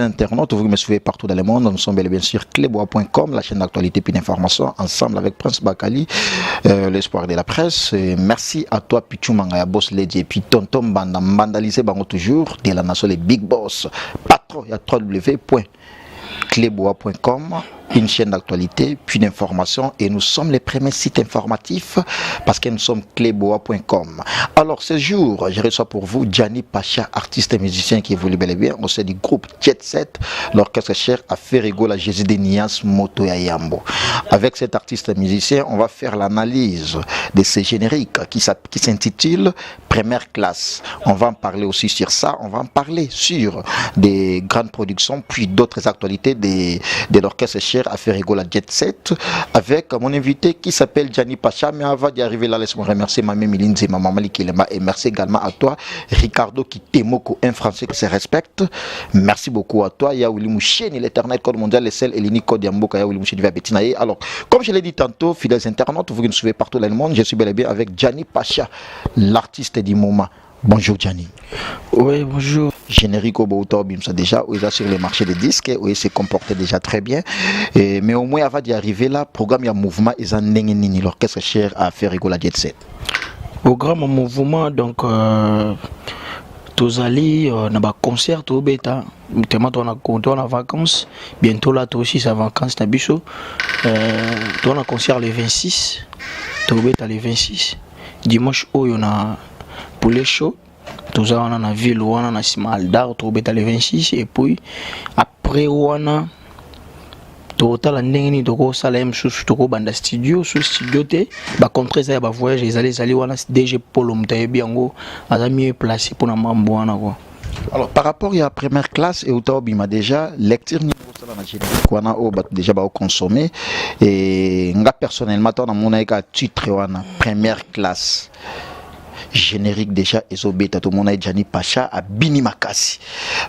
Internautes, vous me suivez partout dans le monde. Nous sommes bien sûr clébois.com, la chaîne d'actualité puis d'information, ensemble avec Prince Bakali, l'espoir de la presse. Et merci à toi, Pichu Mangaya, Boss Lady, et puis Tonton Banda, Mandalisé Bango toujours, de la nation, les Big Boss. Patron, il y a www.clébois.com, une chaîne d'actualité puis d'information, et nous sommes les premiers sites informatifs parce que nous sommes clébois.com. Alors ce jour, je reçois pour vous Gianni Pacha, artiste et musicien qui évolue bel et bien au sein du groupe Jet Set, l'orchestre cher à Ferrigo, la Jésus de Nias Moto Yambo. Avec cet artiste et musicien, on va faire l'analyse de ces génériques qui s'intitule Première classe. On va en parler aussi sur ça, on va en parler sur des grandes productions puis d'autres actualités de l'orchestre cher à Ferrigo, la Jet Set, avec mon invité qui s'appelle Gianni Pacha. Mais avant d'y arriver là, laisse-moi remercier ma mère Milinze, ma maman Likilema, et merci également à toi, Ricardo Kitemoko, un Français qui se respecte. Merci beaucoup à toi, Yaouli Moucheni, l'éternel code mondial, les sels et l'unique code Yamboka, Yaouli Moucheni Betinaye. Alors, comme je l'ai dit tantôt, fidèles internautes, vous qui nous suivez partout dans le monde, je suis bel et bien avec Gianni Pacha, l'artiste du moment. Bonjour Gianni. Oui, bonjour. Générique au Bauta Bimsa déjà, où il est sur le marché des disques, où il se comportait déjà très bien. Mais au moins avant d'y arriver là, programme il y a mouvement, ils ont n'engeni l'orchestre cher à faire rigoler la Jet Set. Programme en mouvement, donc tous allés dans un concert au bêta. Tellement on a compté en vacances. Bientôt là, toi aussi, c'est vacances à Bissau. On a concert le 26. Au bêta le 26. Dimanche, on a poulet chaud. Tous on a la ville, on a Simalda, au bêta le 26. Et puis, après, on a total ndengeni toko sala msusu toko banda studio te ba contre ça ba voyage ils allaient wana DG Polo mtayebi yango aza mieux placé pour na mambo wana quoi. Alors par rapport à la première classe et au bima déjà lecture niveau sala na générique wana o ba déjà ba consommer et nga personnellement tant na mona ka titre wana première classe générique déjà ezobeta tout monde Gianni Pacha à Bini Makasi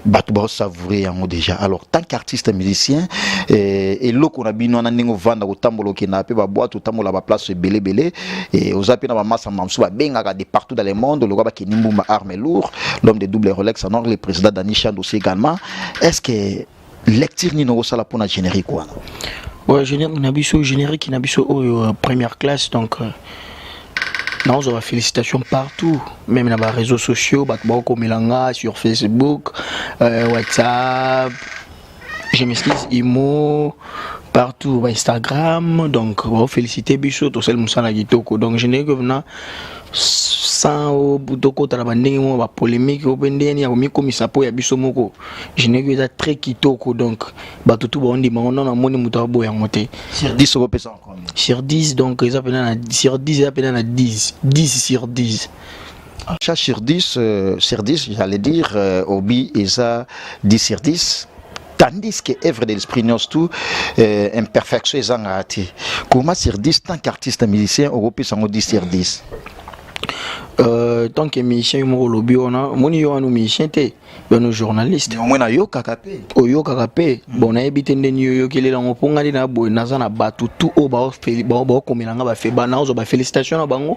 batu ba savourer yango déjà. Alors tant qu'artiste musicien et loko na bino na ningo vanda ko tambolo ke na pe ba boîte to tambola ba place belé et ozapi na ba massa mamsu ba benga de partout dans le monde le ba ke nimbuma arme lourd l'homme de double Rolex en or le président Dani Chando aussi également. Est-ce que lecture ni no sala pour na générique quoi? Ouais, générique na biso première classe donc non, on a félicitations partout, même dans les réseaux sociaux, comme Milanga, sur Facebook, WhatsApp, je m'excuse, Imo, partout, Instagram, donc on féliciter Bichot, tout seul Moussana Gitoko. Donc je n'ai que venant sans au Boutoko, Talabanding, la polémique, au Bendeni, au Mikomisapo, à Bissomoko. Je n'ai que très kitoko, donc Batutu, on dit, on a un moni moutabo et un moté. Sur 10 euros, sur 10, donc ils appellent sur 10, ils appellent à 10. 10 sur 10. Chaque sur 10, j'allais dire, Obi, Esa 10 sur 10. Tandis que œuvre de l'esprit nous tout imperfection est en raté. Comment sur 10 tant qu'artiste musicien européen sont 10 sur 10? Tant que musicien mo lobby on a moni yo anu musicien te yo journaliste au moins yo kakapé oyo kakapé bon na ebite ndeni yo kelela ngo ponga na boy naza na batu tout o ba komelanga ba fe ba na zo ba félicitations na bango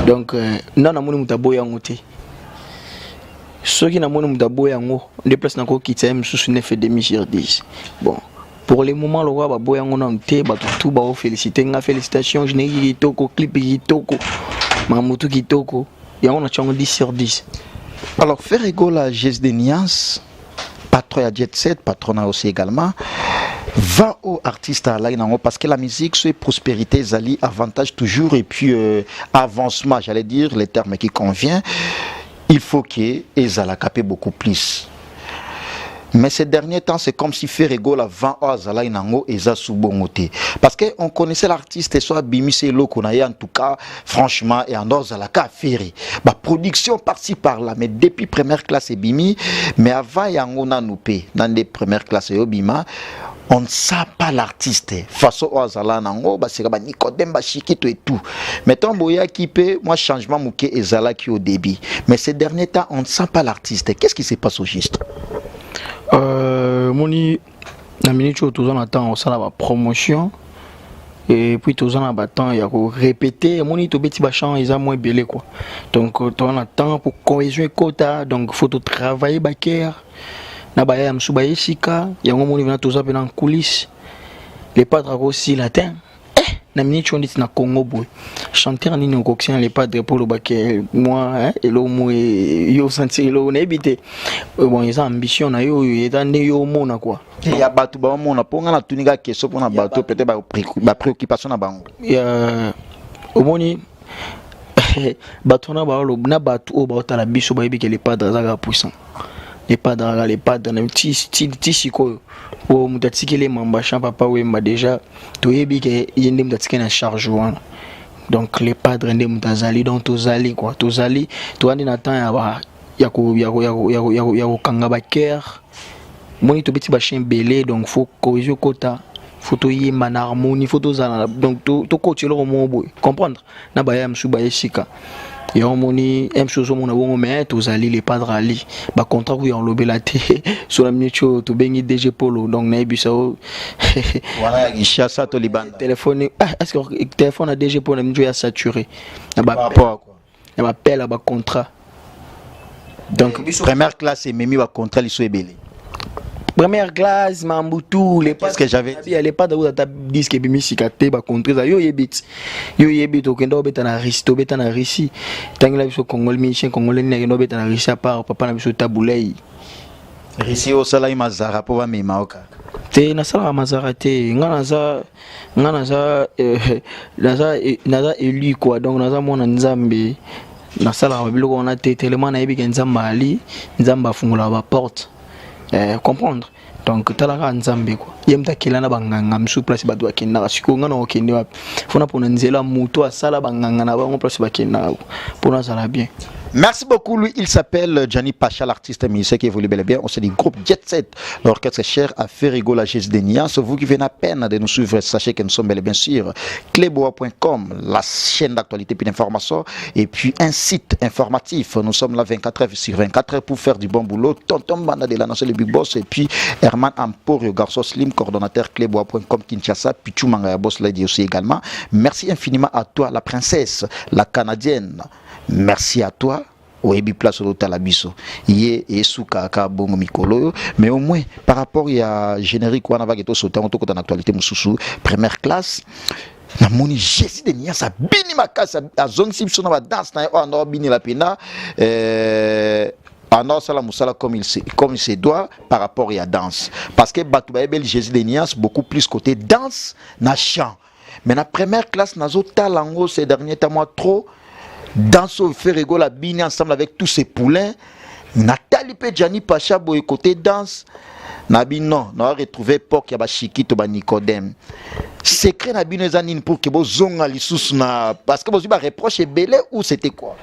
donc na moni mutabo yango te soki na moni mutabo yango de place na ko kitem sous 9,5 sur 10 bon. Pour le moment, le roi va boire en entier, tout va féliciter, félicitations, je n'ai kitoko, clip kitoko, Mamoudou kitoko, et on a 10 sur 10. Alors, Ferrigo, la Jésus de Nias, patron à Jet Set, patronat aussi également, va aux artistes à là, parce que la musique, c'est prospérité, zali, avantage toujours, et puis avancement, j'allais dire, les termes qui conviennent, il faut qu'ils aient la capé beaucoup plus. Mais ces derniers temps, c'est comme si Ferrigo la vent Azala Inango et Zasubongote. Parce qu'on connaissait l'artiste et soit Bimi Selo qu'on a en tout cas, franchement, et en Ozalaka Ferri. Bah, production par-ci par-là, mais depuis première classe et Bimi, mais avant Yango Nanoupé, dans les premières classes et Obima, on ne sait pas l'artiste. Façon Ozala Nango, bah, c'est comme Nicodème Bachikito et tout. Mais tant Boya qui peut, moi, changement Mouké et Zala qui au débit. Mais ces derniers temps, on ne sait pas l'artiste. Qu'est-ce qui se passe au juste? Moni na minute où tous on attend ça la promotion et puis tous on attend il y a répéter moni to beti ba chant ils a moins belé quoi donc on attend pour cohésion quota donc faut travailler backer na ba ya msuba yesika yango moni vena toza pe na coulisse les padres aussi latin na minute on dit na Congo boy chanter nini okokien les padres pour le baké moi et lo mo yo sentir lo na ebité bon ils ont ambition na yo etande yo mona quoi ya batu ba mona ponga na tuninga question pour na batu peut-être ba préoccupation na bango ya omoni batu na ba lo na batu o ba tala biso ba ebike les padres za puissant les padres na ti siko o mutatikele mamba champ papa wemba déjà to ebike yende mutatike na charge wana donc les padres ndem mutazali donc tozali quoi tozali to andi na temps ya ko kanga ba cœur moni to beti ba chien belé donc faut cohésion kota faut to yema na harmonie faut to zala donc to coach le mo boy comprendre na ba ya msuba yesika et on moni aime chose mon bon mais tous ali les padres ali ba contrat ku yon lobela te sur la minute to bengi DG Polo donc na ebisa voilà Ishasa to libanda téléphone est-ce que téléphone à DG Polo na minute ya saturé na ba rapport quoi na ba appel à ba contrat donc première classe et memi ba contrat liso ebele première classe mambutu les parce que j'avais il y a les pas de ta disque bimisika te ba contrat yo yebit okendo beta na risto beta na risi tangela biso congolais mission congolais na kendo beta na risi à part papa na biso tabulei risi o sala imazara po ba mema oka te na sala mazara te ngana za naza élu quoi donc naza mona nzambe na sala ba biloko na te tellement na yebi nzamba ali nzamba fungula ba porte comprendre donc talaka nzambe quoi yemta kelana banganga msu place badu akenda siko ngana okende wapi fona pona nzela muto asala banganga na bango place bakenda pona sala bien. Merci beaucoup. Lui, il s'appelle Gianni Pacha, l'artiste musicien qui évolue bel et bien. On se dit groupe Jet Set. L'orchestre cher à Ferrigo, la Geste des Nias. Vous qui venez à peine de nous suivre, sachez que nous sommes bel et bien sur cleboa.com, la chaîne d'actualité puis d'information. Et puis un site informatif. Nous sommes là 24 heures sur 24 heures pour faire du bon boulot. Tonton Banda de la Nation, le Big Boss. Et puis Herman Amporio, garçon slim, coordonnateur cleboa.com, Kinshasa. Pichou Mangaya Boss l'a dit aussi également. Merci infiniment à toi, la princesse, la canadienne. Merci à toi. Oebi place au talabiso yé et souka ka bongo mikolo mais au moins par rapport à générique on va que sauter on to dans actualité mususu première classe na moni Jésus de Nia sa bini makasa a zone simpson na danse na on a bini la pena alors ça la musala comme il se doit par rapport à danse parce que Batouba bel Jésus de Nia beaucoup plus côté danse na chant mais na première classe na zo talango ces derniers temps moi trop dans ce Ferrigo la bini ensemble avec tous ces poulains Nathalie pe Gianni Pacha boy côté danse nabi non na retrouver pok ya ba Chikito ba Nicodème secret na bino ezanine pour que bozonga lisusu na parce que bozi ba reproche belé ou c'était quoi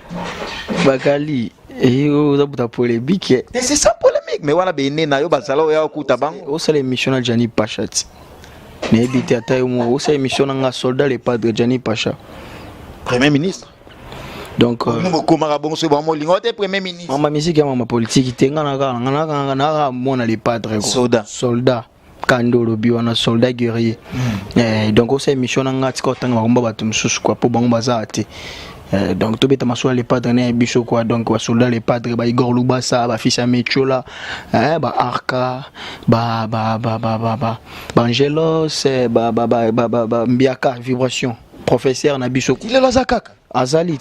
bakali et oza buta polémique c'est ça polémique mais wana bene na yo bazala ya okuta bango au sale émission na Gianni Pacha ne ebité ata yo mo au sale émission na soldat les padres Gianni Pacha premier ministre. Donc premier ministre. Ma musique ma politique ngana mona les padres soldat kandolo biwana soldat guerrier. Donc au émission nga tika tanga ba batu msusu quoi po bango bazate. Donc to beta masola les padres na biso quoi donc wa soldat les padres ba Igor Lubasa ba fils Amechola ba Arka ba Angelos ba Mbiaka vibration professeur na biso il est là zakaka Azali.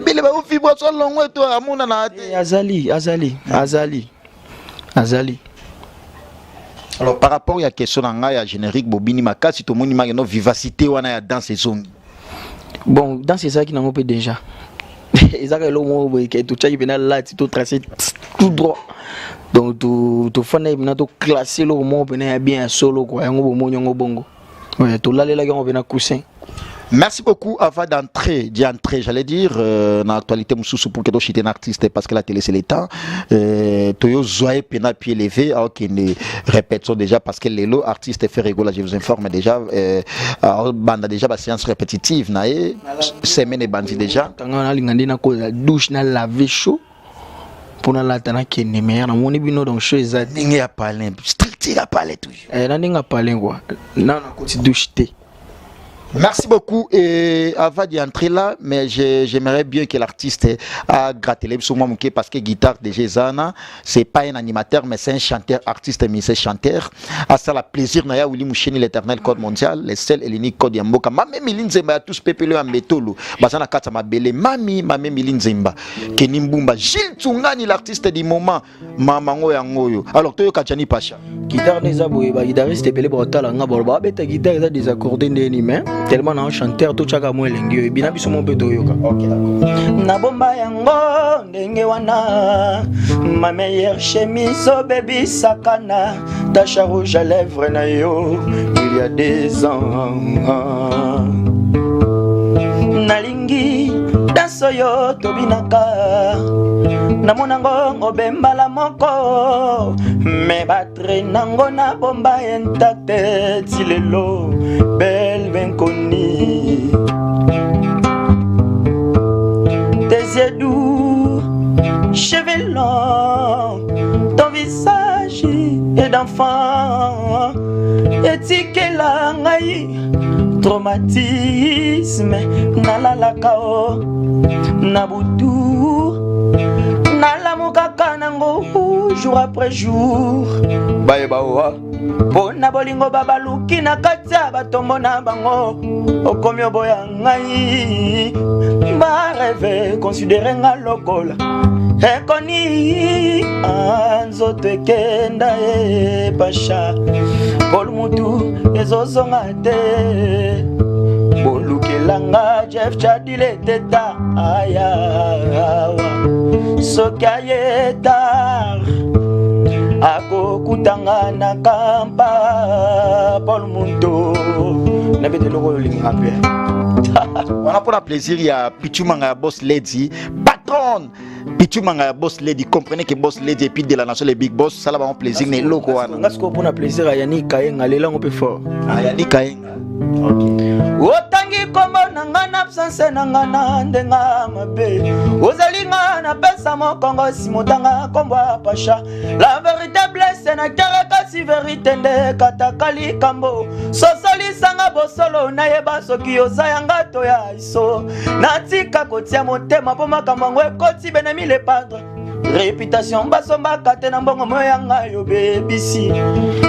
Bile ba vibration longo to amuna na ate. Azali. Alors par rapport à la question nga ya générique bobini makasi to moni ma no vivacité wana ya dans ces zones. Bon, dans ces ça qui n'en peut déjà. Ezaka lo mo bo ke to tchaki bena là to tracer tout droit. Donc to fana bena to classer lo mo bena bien solo quoi ngo bo mo nyongo bongo. Ouais, to lalela ngo bena coussin. Merci beaucoup. Avant d'entrer, j'allais dire, dans l'actualité, Moussou pour que tu sois un artiste, parce que la télé c'est l'état. Toyo Zoé Pena pied levé, alors qu'il répète déjà, parce que les lots artistes Ferrigo, là je vous informe déjà, banda déjà, séance répétitive, nae, semaine et bandi déjà. Tanga lingandi na ko douche na laver chaud. Pour na latana kene mais na moni bino donc chose za ninga ya parler, strict ya parler toujours. Na ninga parler quoi. Na ko ti douche té. Merci beaucoup. Et avant d'y entrer là, mais j'aimerais bien que l'artiste a gratté les sous moi parce que guitare déjà Zana, c'est pas un animateur mais c'est un chanteur, artiste mais c'est chanteur. À ça la plaisir na ya Willy Moucheni l'éternel code mondial, les seuls et l'unique code yamboka. Mame Milinzemba tous pepele en métolo. Bazana kata mabele mame Milinzemba. Kenimbumba Gilles Tsungani l'artiste du moment mamango yangoyo. Alors Toyo Kachani Pacha. Guitare neza boye ba guitariste pele botala nga bolba beta guitare eza désaccordé ndeni mais tellement na chanteur to chaka mo elengi e bina biso mo pe to yoka. OK d'accord. Na bomba yango ndenge wana ma meilleure chemise oh baby sakana tache rouge à lèvres na yo il y a des ans nalingi danso yo tobinaka namona ngo bembala moko me batre nango na bomba intacte tilelo belle benconi tes yeux doux cheveux longs ton visage est d'enfant etikela ngai traumatisme nalalakao nabutu nalamukaka nango jour après jour bayebawa pona bolingo babaluki na kati ya batombo na bango okomi oboya ngai bareve considere nga lokola ekoni nzoto ekenda pasha pol mutu ezozonga te bolukelanga Jeff Chadile teta ayawa soki ayetar akokutanga na kampa pol mutu nabete loko yolinga pe. On a pour la plaisir, il y a Pichumanga Boss Lady, patron. Pichumanga Boss Lady, comprenez que Boss Lady et puis de la nation les Big Boss, ça là va un plaisir. Mais loco, on a ce qu'on a plaisir à Yannick Kayenga, les langues un peu fort. Yannick Kayenga. Otangi kombo nanga na absence nanga na ndenga mabe ozalinga na pesa mokongo simotanga kombo pasha la véritable na kereka si vérité nde katakali kambo sosoli sanga bosolo na yeba soki ozayanga to ya iso natika kotia motema po makambo ngo ekoti benemi le padre réputation basomba kate na mbongo moyanga yo bebisi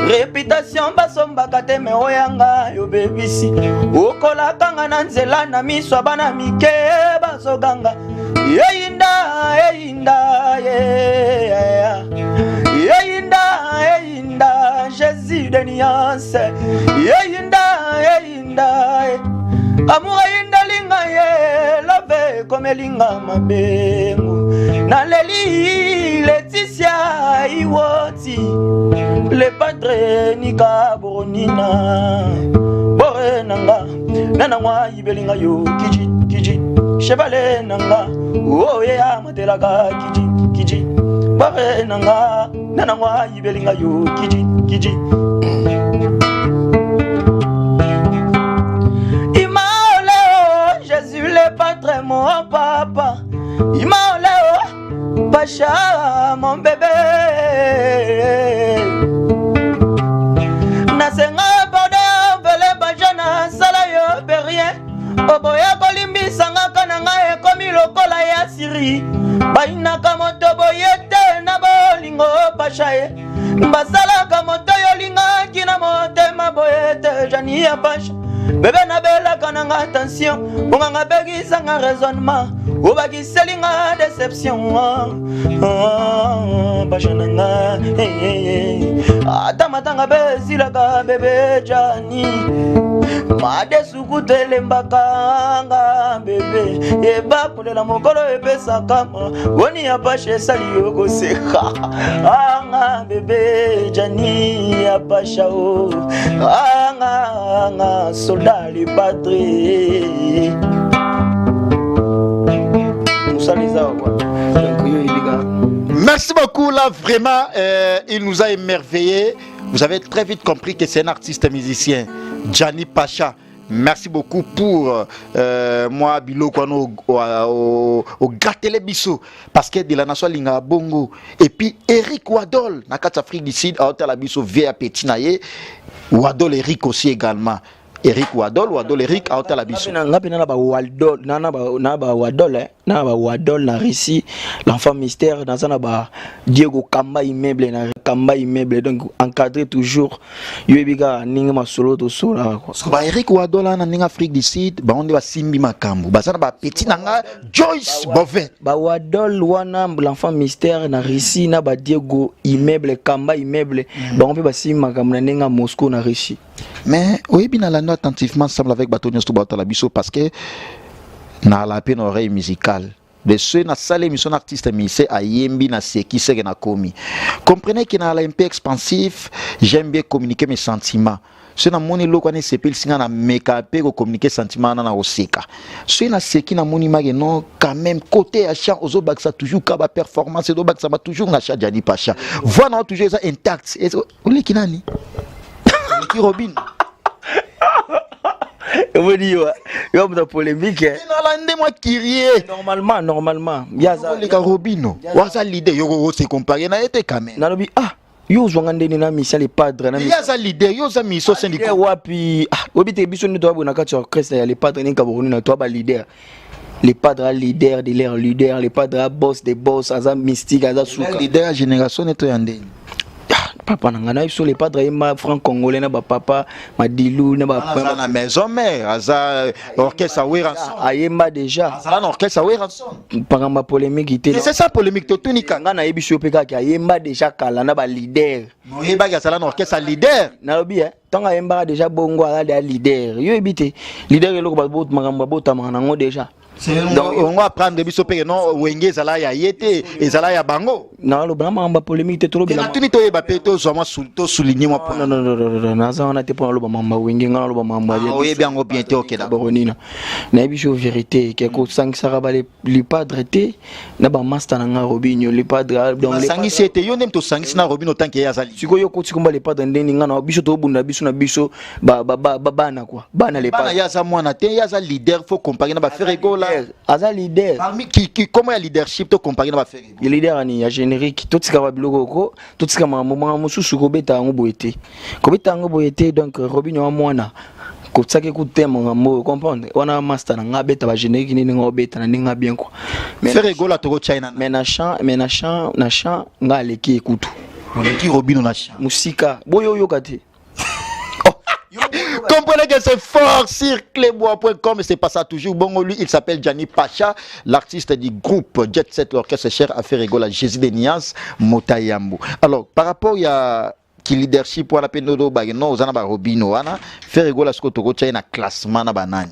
réputation basomba kate me oyanga yo bebisi okola kanga na nzela na miso bana mike bazoganga yeyinda Jésus de nuance yeyinda amour yinda linga ye love comme linga mabengu na leli Laetitia iwoti le padre nika boronina bore nanga nana mwa ibelinga yo kiji chevale nanga oye amatelaka kiji bore nanga nana mwa ibelinga yo kiji Imaoleo Jésus le padre mon papa Imaoleo Pacha mon bébé Nasenga bode vele bajana sala yo berien Oboya kolimbi sanga kananga ekomi lokola ya siri Bainaka moto boyete na bolingo pachaye Basalaka moto yolinga kina motema boyete jani ya pasha Bebe na bela kananga attention Unganga begi sanga raisonnement Ubagi selinga déception Bashananga Atamatanga bezilaka bebe jani Made sukutele mbakanga bebe Eba kulela mokolo epesa kama Woni ya pashe sali yoko seka Anga bebe jani ya pasha o Anga soldat li patrie Merci beaucoup là, vraiment, il nous a émerveillé. Vous avez très vite compris que c'est un artiste musicien, Gianni Pacha. Merci beaucoup pour moi, Bilo Kwano, au Gratele Bisso, parce que de la nation Linga Bongo. Et puis Eric Wadol, Nakata Afrique du Sud, à Hôtel Bisso, VA Pétinaye, Wadol Eric aussi également. Eric Wadol Eric a la biso. Ngapi na ba Wadol, na ba Wadol, na ba Wadol na Rissi, l'enfant mystère na ba Diego Kamba immeuble na Kamba immeuble, donc encadré toujours yobiga ninga masolo to sola quoi. Ba Eric Wadol na ninga Afrique du Sud, ba onde ba simbi makambo. Ba sana ba petit nanga Joyce Bovin. Ba Wadol wana l'enfant mystère na Rissi na ba Diego immeuble Kamba immeuble, ba on peut ba simbi makambo na ninga Moscou na Rissi. Mais oui, bien la note attentivement ensemble avec Batonios to la biso parce que na la peine oreille musicale. De ceux na salle émission artiste musicien à Yembi na Seki Sege na Komi. Comprenez que na la un peu expansif, j'aime bien communiquer mes sentiments. Ceux na moni lo kwane sepel singa na meka pe ko communiquer sentiments na oseka. Ceux na Seki na moni mage non quand même côté achat aux autres ça toujours ka ba performance do bak ça va toujours na chat Jani Pacha. Voilà toujours ça intact. Et ole kinani? Qui Robin? Vous dites, il y a une polémique. Normalement. Il y a un Robino. Waza leader, yo se comparer na été quand même. Nalobi yo zwangande ni na misa les padres na misa. Il y a leader, yo za miso syndicat. Wapi obite biso ni to abona kati orchestre ya les padres ni kaboruni na to ba leader. Les padres leaders de leur leader, les padres boss des boss, aza mystique, aza souka. Leader génération neto yande. Papa nangana sur les padres ma franc congolais na ba papa Madilou na ba na maison mère aza orchestre Weranson ayemba déjà aza na orchestre Weranson par ma polémique ité c'est ça polémique to tunika ngana yebiso peka ki ayemba déjà kala na ba leader no yeba ga sala na orchestre leader na lobi tonga ayemba déjà bongo ala de leader yo ebité leader eloko ba bot makamba bota manango déjà. Donc on va prendre biso pe non wenge zala ya yete ezala ya bango na lo bana mamba polémique to na tuni to yeba pe to zoma to souligner moi point non na za on a te pour lo mamba wenge ngana lo mamba oui bien ngo bien te OK da bonina na biso vérité ke ko sang saraba les padres te na ba master na Robinho les padres donc les sangi c'était yo nem to sangi na Robinho tant que yazali siko yo ko tikomba les padres ndeni ngana biso to bunda biso na biso bana quoi bana les padres bana yaza mwana te yaza leader faut comparer na ba Ferrego là aza leader parmi qui comment ya leadership to comparer na ba Ferrego le leader ani ya générique to tika ba biloko ko to tika moment mususu ko beta ngo boyete donc Robinho wa mwana ko tsake ku tema ngamo comprendre wana master na beta ba générique ni ngo beta na ninga bien quoi Ferrego la to China mais na chant nga leki ekutu qui Robinho na chant musika boyo yokate. Comprenez que c'est fort sur clébois.com et c'est pas ça toujours. Bon, lui, il s'appelle Jani Pacha, l'artiste du groupe Jet Set, l'orchestre cher à faire rigoler Jésus de Nias, Motayambu. Alors, par rapport à qui leadership pour la peine de bagay, non, aux anaba Robino, ana, faire rigoler ce que tu retiens na classement na banane.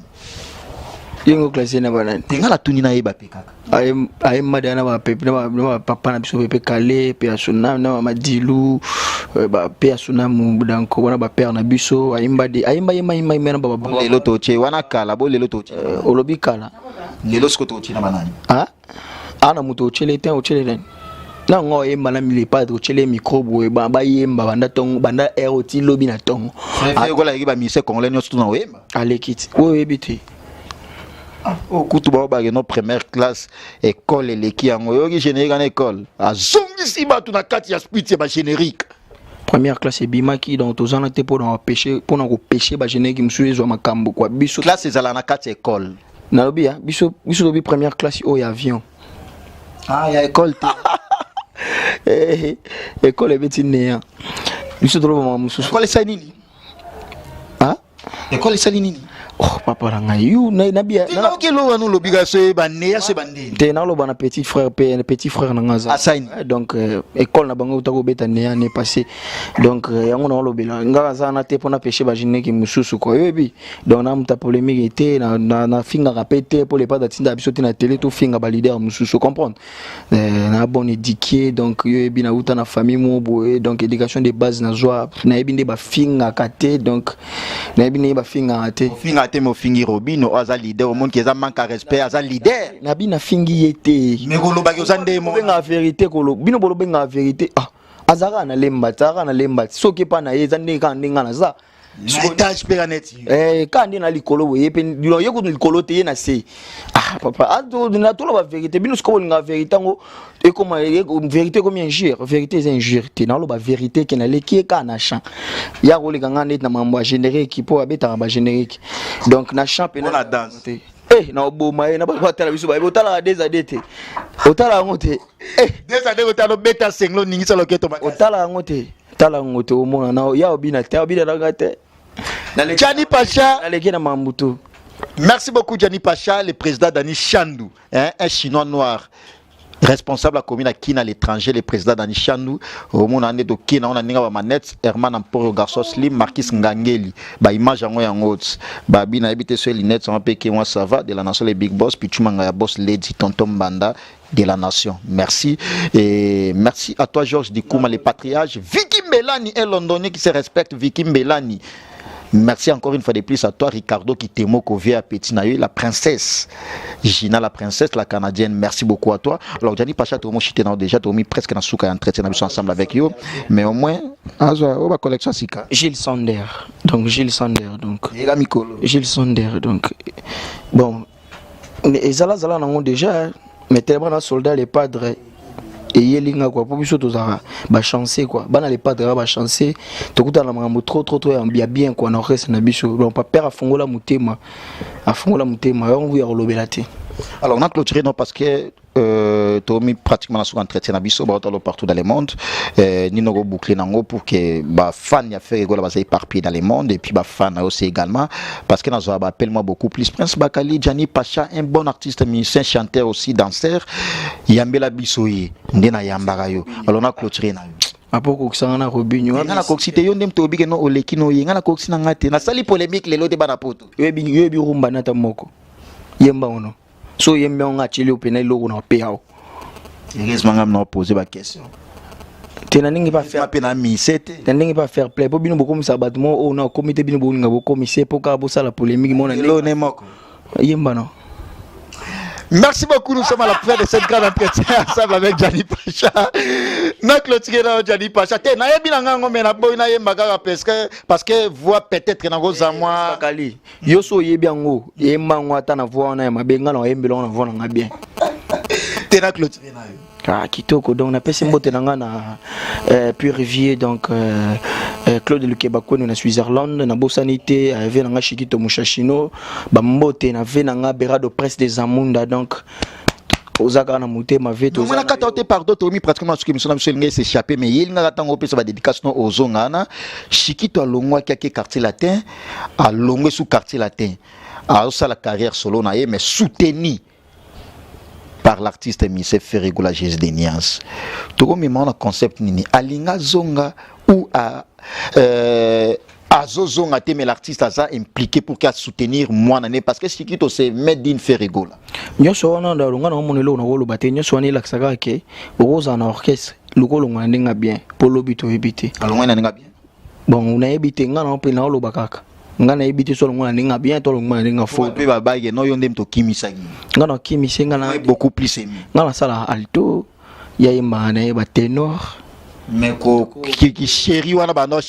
Yengo classé na banane. Tenga la tunina eba pekaka. Aye madana ba pepe na papa na biso pepe kale pe asuna na Madilou ba pe asuna mu danko wana ba père na biso ayimba yema na baba lelo toche wana kala bo lelo toche olobi kala lelo sko toche na banani ana muto chele ten o chele len na ngo yemba na mili padre chele micro boy ba yemba banda tongo banda eroti lobi na tongo fe ko la yiba mise congolais nyonso na oyemba alekiti wo ebiti au kutu ba ba no première classe école eleki yango yoki générique en école azongisi batu na kati ya split ba générique première classe et bimaki donc aux ans pour dans pêcher pour nous pêcher ba générique monsieur zo makambo quoi biso classe ezala na kati école na lobi biso lobi première classe au avion ya école école ebeti néa biso to ba mususu école ça nini école ça nini oh papa la ngai you na bia na okelo anu lobiga se bande ya se bande te na lo bana petit frère na ngaza donc école na bango utako beta ne année passée donc yango na lo bela ngaza na te pona pêcher ba jine ki mususu ko yebi donc na mta polémique était na finga répéter pour les pas d'atinda biso te na télé to finga ba leader mususu comprendre na bon éduqué donc yebi na uta na famille mo boye donc éducation de base na joie na yebi nde ba finga kate donc na yebi ne ba finga ate ate mo fingi Robino aza leader au monde qui a manque respect aza leader na bina fingi yete mais ko loba ko zande mo benga vérité ko lo bino bolo benga vérité azara na lemba soki pa na yeza ndeka ndinga na za étage péraneti quand on a l'écolo il y a l'écolo te na se ah papa na tout la vérité bino sko la vérité ngo et comment vérité comme injure vérité c'est injure na lo ba vérité qui na leki ka na champ ya go le ganga net na mambo générique pour abeta ba générique donc na champ on la danse na oboma na ba tala biso ba otala des adete otala ngote des adete otala beta senglo ningisa loketo ba otala ngote tala ngote o mona na ya obina te obina na te Gianni Pacha na mambutu. Merci beaucoup Gianni Pacha, le président Dani Chandou, un chinois noir. Responsable de la commune à Kina à l'étranger, le président Dani Chandou, au monde en est de Kina, on a n'inga manette, Herman Amporo Garçon Slim, Marquis Ngangeli, bah image en moyen haute, bah bina habité sur les lunettes, on peut que moi ça va de la nation les big boss, puis tu m'as boss Lady Tonton Banda de la nation. Merci et merci à toi Georges Dikouma les patriarches, Vicky Mbelani, un Londonien qui se respecte, Vicky Mbelani. Merci encore une fois de plus à toi Ricardo qui t'aime à Petit Naïe, la princesse Gina, la princesse, la canadienne. Merci beaucoup à toi. Alors Gianni Pacha, tu as déjà mis presque dans souka entretien ensemble avec eux, mais au moins on va collection sika. Gilles Sander. Donc Gilles Sander donc. Gilles Sander donc. Bon, les zala n'ont déjà mais tellement un soldat les padres et yelinga quoi pour biso tozara ba chancer quoi bana les padres ba chancer tokuta na makambo trop bien quoi na reste na biso donc pas père afongola mutema on veut relobela te. Alors on a clôturé non parce que tu as mis pratiquement la entretien à biso partout dans le monde ni no boucler nango pour que ba fan ya faire gola ba éparpillé dans le monde et puis ba fan aussi également parce que nazo ba appelle moi beaucoup plus Prince Bakali Gianni Pacha un bon artiste musicien chanteur aussi danseur yambela biso yi ndena yambara yo. Alors on a clôturé na apoko kusanga na robinyo ngana koksite yo ndem to bige no oleki no yi ngana koksina ngate na sali polémique lelo de bana poto yebi rumba na tamoko yemba ono so yembe on a chili opena logo na payao heureusement ngam na poser ba question tenaningi pas faire pena misete tenaningi pas faire play po bino boko misabatu mo o na comité bino bo nga boko mise po ka bo sala polémique mo na lo ne moko yemba no. Merci beaucoup, nous sommes à la fin de cette grande entretien ensemble avec Gianni Pacha. Nous clôturons Gianni Pacha. Na yebi na ngango mena boy na yemba kaka parce que voix peut-être na go za moi. Bakali. Yo so yebi ango, yemba ngwa na voix na mabenga na yembi na voix na bien. Tena clôturé na yo. Ah kitoko donc na pesi mbote na ngana Purivier donc Claude Lukebakwe na Switzerland na bosanité avec na Chikito Mushashino ba mbote na ve na Berado Presse des Amunda donc ozaka na mutema veto ozaka na kata ote pardon tomi pratiquement ce que monsieur na monsieur s'est échappé mais il nga tango pesa ba dédication aux ongana Chikito alongwa kake quartier latin alongwe sous quartier latin a sa la carrière solo na mais soutenu par l'artiste Missé Ferregola Jésus de Nias. Tout comme il concept nini alinga zonga ou à azozonga te mais l'artiste a ça impliqué pour qu'à soutenir moi nané parce que Chikito c'est made in Ferregola. Nyoso wana ndalunga na monelo na wolo bate nyoso wana laksaka ke oza na orchestre lokolo ngana bien pour lobito ebité. Alonga na nga bien. Bon on a ebité ngana on pe na lo bakaka. Ngana ebité solo ngana ninga bien to ngana ninga fo. Pe ba bague no yonde mto kimisa ngi. Ngana kimisa ngana beaucoup plus aimé. Ngana sala alto ya imane ba ténor. Mais qui chéri wana ba no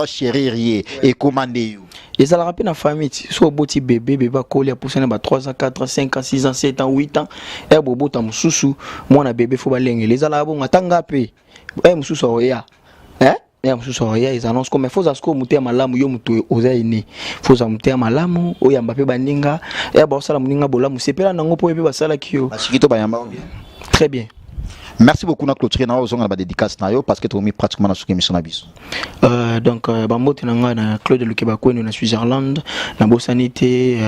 chéri rier et commander yo. Et ça la rappelle na famille so boti bébé ba kolia poussé na ba 3 ans 4 ans 5 ans 6 ans 7 ans 8 ans et bobo ta mususu mwana bébé fo ba lenge les ala bonga tanga pe e mususu oya ya mususu oya ils annoncent comme faut asko muté malamu yo mutu oza ini faut za muté malamu oya mbape baninga e ba sala muninga bolamu sepela nango po ebe ba sala kiyo Chikito ba yamba bien. Très bien. Merci beaucoup na clôturer na ozonga ba dédicace na yo parce que tu mis pratiquement na souki émission na biso. Donc ba mbote na nga na Claude Lukebakwe na Switzerland na bosanité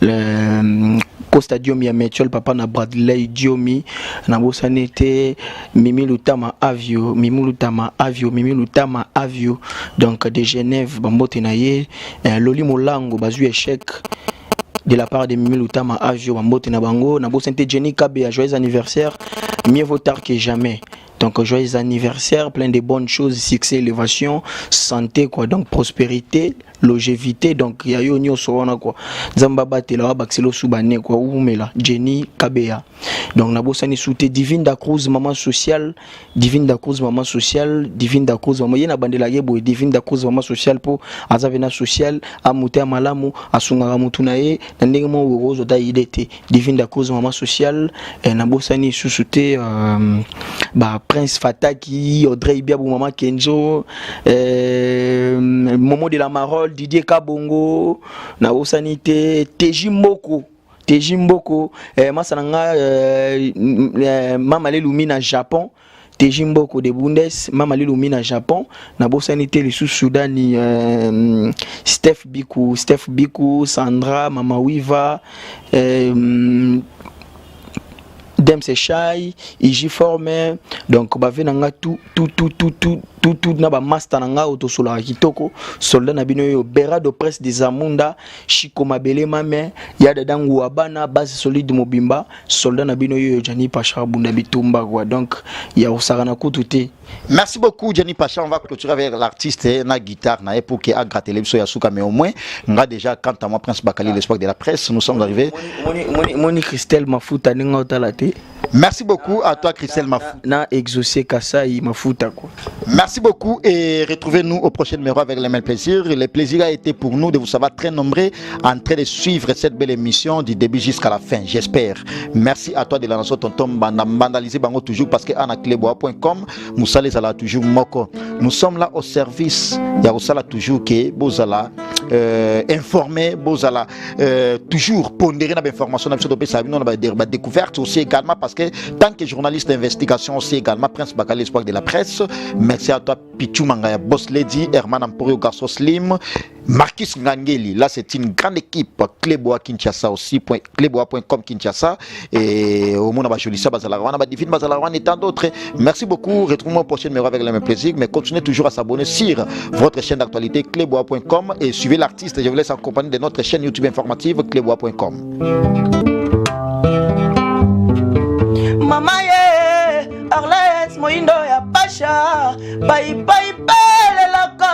le Costa Diomi ya Metchol papa na Bradley Diomi na bosanité Mimi Lutama Avio donc de Genève ba mbote na ye Loli Molango bazu échec de la part de Mimi Lutama Avio ba mbote na bango na bosanité Jenny Kabe joyeux anniversaire. Mieux vaut tard que jamais. Donc joyeux anniversaire, plein de bonnes choses, succès, élévation, santé quoi, donc prospérité, longévité. Donc il y a eu nyo sona quoi. Zamba batela wa baxelo subane quoi oumela Jenny Kabea. Donc na bosani souté Divine da Cruz maman sociale, Divine da Cruz maman sociale, Divine da Cruz maman yena bandela yebo Divine da Cruz maman sociale po azavena social amuté malamu asunga mutu na ye na ndenge mo rozo da idete Divine da Cruz maman sociale na bosani souté ba Prince Fataki, Audrey Biabou maman Kenzo, Momo de la Marole, Didier Kabongo, na bosani Tejimboko, Masananga, Mama Lelumi na Japon, Tejimboko de Bundes, Mama Lelumi na Japon, na bosanité les sous-Soudani, Steph Biku, Sandra, Mama Wiva, Dem Sechai, Iji Formé, donc bave nanga tout na ba master nanga autosola kitoko, soldat na bino yo bera de presse des Amunda, Chiko Mabele mame, yada dangu abana base solide mobimba, soldat na bino yo Jani Pacha bunda bitumba quoi. Donc ya osarana kututé. Merci beaucoup Jani Pacha, on va clôturer avec l'artiste na guitare na pour qui a gratté les ya souka mais au moins on a déjà quant à moi Prince Bakali l'espoir de la presse, nous sommes arrivés. Moni Christelle Mafuta ninga otalate. Merci beaucoup à toi Christelle Mafuta. Na exaucé Kasai Mafuta quoi. Merci beaucoup et retrouvez-nous au prochain numéro avec le même plaisir. Le plaisir a été pour nous de vous savoir très nombreux en train de suivre cette belle émission du début jusqu'à la fin, j'espère. Merci à toi de la nation tonton bandalisé bango toujours parce que anakleboa.com Moussa les ala toujours moko. Nous sommes là au service. Il y a aussi là toujours que bozala informer, bozala toujours pondérer dans l'information dans découverte aussi également parce que tant que journaliste d'investigation aussi également Prince Bakali l'espoir de la presse. Merci à toi Pichou Mangaya Boss Lady, Herman Amporio Garçon Slim, Marcus Ngangeli. Là c'est une grande équipe Cléboa Kinshasa aussi cléboa.com Kinshasa et au monde Bajolissa Bazalawan Badifine Bazalawan et tant d'autres. Merci beaucoup. Retrouvez-moi au prochain numéro avec le même plaisir mais continuez toujours à s'abonner sur votre chaîne d'actualité cléboa.com et suivez l'artiste. Je vous laisse en compagnie de notre chaîne YouTube informative cléboa.com. Mama ye Arlette Moindo ya Pacha Pai pele laka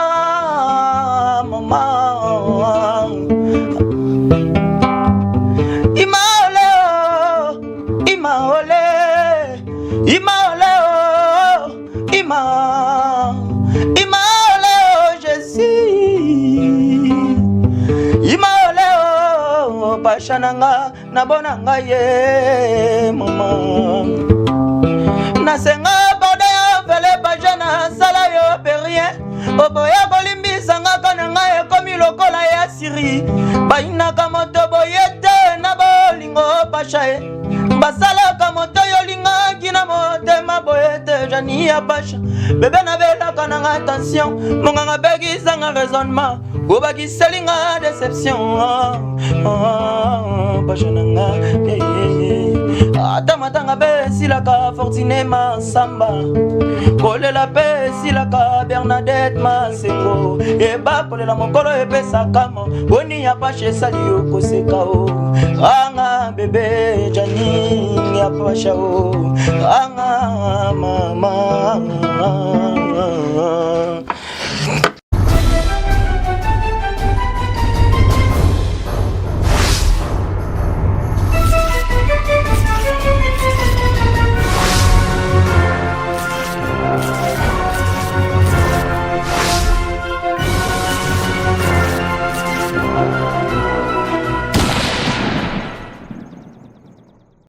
Mama Imaole Jésus Imaole Pacha nanga nabonanga ye Mama Nasenga bode vele bajana sala yo perien Oboya bolimbisa ngaka nanga e komi lokola ya siri Baina kamoto boyete na bolingo Pacha Basala kamoto yolinga kina mote maboyete Jani ya Pacha Bebe na bela kananga attention Monganga begi sanga raisonnement Gobaki selinga déception Pacha nanga Atamatanga be silaka Fortune Masamba Kole la pe silaka Bernadette Masengo Eba kole la mokolo epesa kamo Boni ya Pacha salio kosekao Anga bebe Jani ya Pacha Anga mama